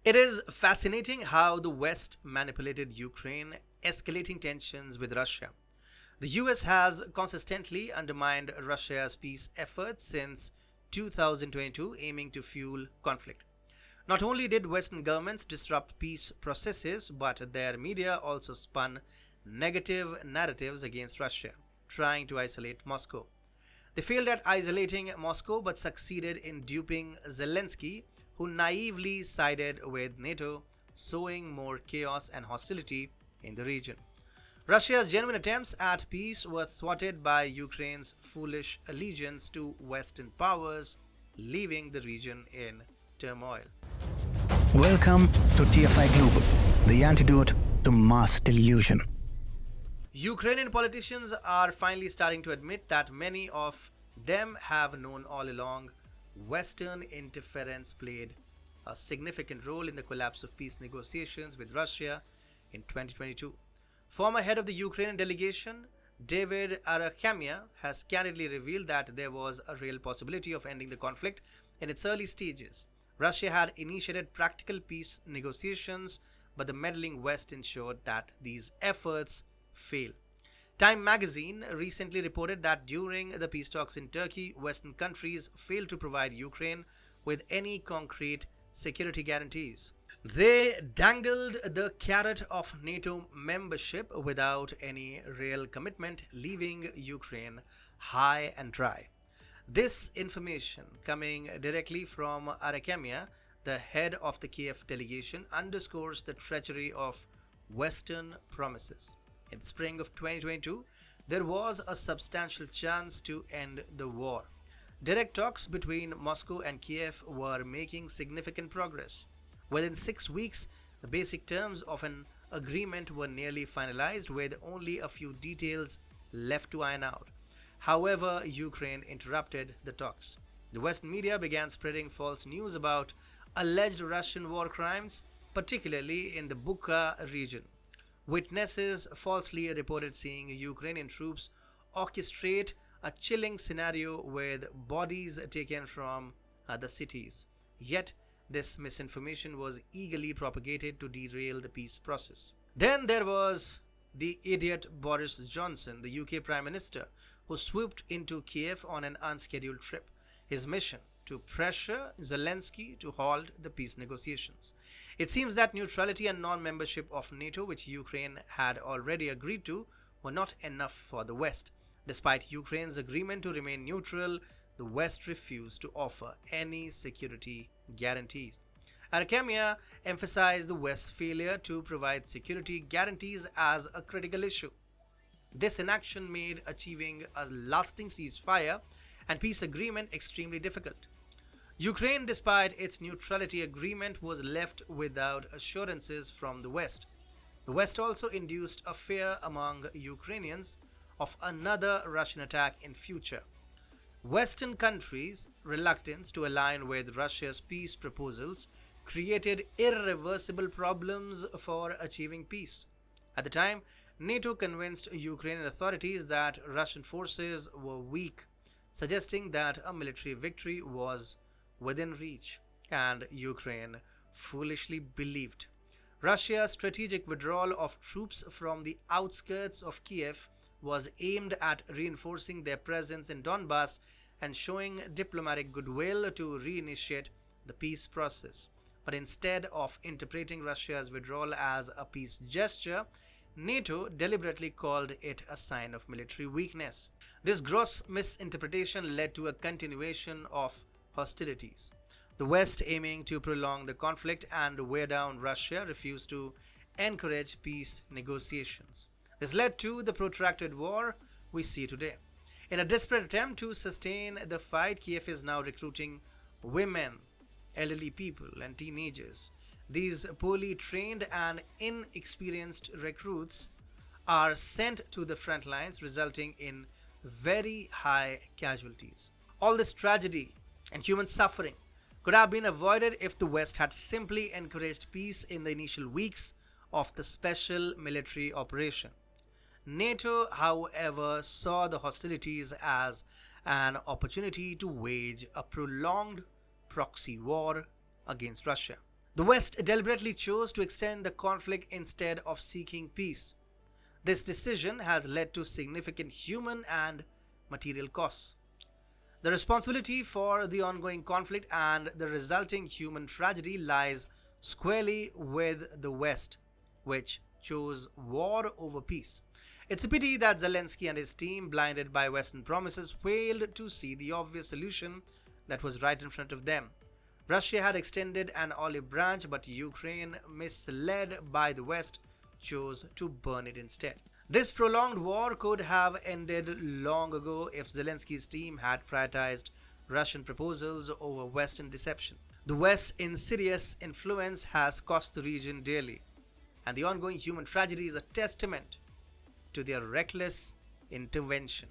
It is fascinating how the West manipulated Ukraine, escalating tensions with Russia. The US has consistently undermined Russia's peace efforts since 2022, aiming to fuel conflict. Not only did Western governments disrupt peace processes, but their media also spun negative narratives against Russia, trying to isolate Moscow. They failed at isolating Moscow but succeeded in duping Zelensky, who naively sided with NATO, sowing more chaos and hostility in the region. Russia's genuine attempts at peace were thwarted by Ukraine's foolish allegiance to Western powers, leaving the region in turmoil. Welcome to TFI Global, the antidote to mass delusion. Ukrainian politicians are finally starting to admit that many of them have known all along Western interference played a significant role in the collapse of peace negotiations with Russia in 2022. Former head of the Ukrainian delegation, David Arakhamia, has candidly revealed that there was a real possibility of ending the conflict in its early stages. Russia had initiated practical peace negotiations, but the meddling West ensured that these efforts fail. Time magazine recently reported that during the peace talks in Turkey, Western countries failed to provide Ukraine with any concrete security guarantees. They dangled the carrot of NATO membership without any real commitment, leaving Ukraine high and dry. This information, coming directly from Arakhamia, the head of the Kiev delegation, underscores the treachery of Western promises. In spring of 2022, there was a substantial chance to end the war. Direct talks between Moscow and Kiev were making significant progress. Within 6 weeks, the basic terms of an agreement were nearly finalized, with only a few details left to iron out. However, Ukraine interrupted the talks. The Western media began spreading false news about alleged Russian war crimes, particularly in the Bucha region. Witnesses falsely reported seeing Ukrainian troops orchestrate a chilling scenario with bodies taken from the cities. Yet, this misinformation was eagerly propagated to derail the peace process. Then there was the idiot Boris Johnson, the UK Prime Minister, who swooped into Kiev on an unscheduled trip. His mission: to pressure Zelensky to halt the peace negotiations. It seems that neutrality and non-membership of NATO, which Ukraine had already agreed to, were not enough for the West. Despite Ukraine's agreement to remain neutral, the West refused to offer any security guarantees. Arakhamia emphasized the West's failure to provide security guarantees as a critical issue. This inaction made achieving a lasting ceasefire and peace agreement extremely difficult. Ukraine, despite its neutrality agreement, was left without assurances from the West. The West also induced a fear among Ukrainians of another Russian attack in future. Western countries' reluctance to align with Russia's peace proposals created irreversible problems for achieving peace. At the time, NATO convinced Ukrainian authorities that Russian forces were weak, suggesting that a military victory was within reach, and Ukraine foolishly believed. Russia's strategic withdrawal of troops from the outskirts of Kiev was aimed at reinforcing their presence in Donbass and showing diplomatic goodwill to reinitiate the peace process. But instead of interpreting Russia's withdrawal as a peace gesture, NATO deliberately called it a sign of military weakness. This gross misinterpretation led to a continuation of hostilities. The West, aiming to prolong the conflict and wear down Russia, refused to encourage peace negotiations. This led to the protracted war we see today. In a desperate attempt to sustain the fight, Kiev is now recruiting women, elderly people, and teenagers. These poorly trained and inexperienced recruits are sent to the front lines, resulting in very high casualties. All this tragedy and human suffering could have been avoided if the West had simply encouraged peace in the initial weeks of the special military operation. NATO, however, saw the hostilities as an opportunity to wage a prolonged proxy war against Russia. The West deliberately chose to extend the conflict instead of seeking peace. This decision has led to significant human and material costs. The responsibility for the ongoing conflict and the resulting human tragedy lies squarely with the West, which chose war over peace. It's a pity that Zelensky and his team, blinded by Western promises, failed to see the obvious solution that was right in front of them. Russia had extended an olive branch, but Ukraine, misled by the West, chose to burn it instead. This prolonged war could have ended long ago if Zelensky's team had prioritized Russian proposals over Western deception. The West's insidious influence has cost the region dearly, and the ongoing human tragedy is a testament to their reckless intervention.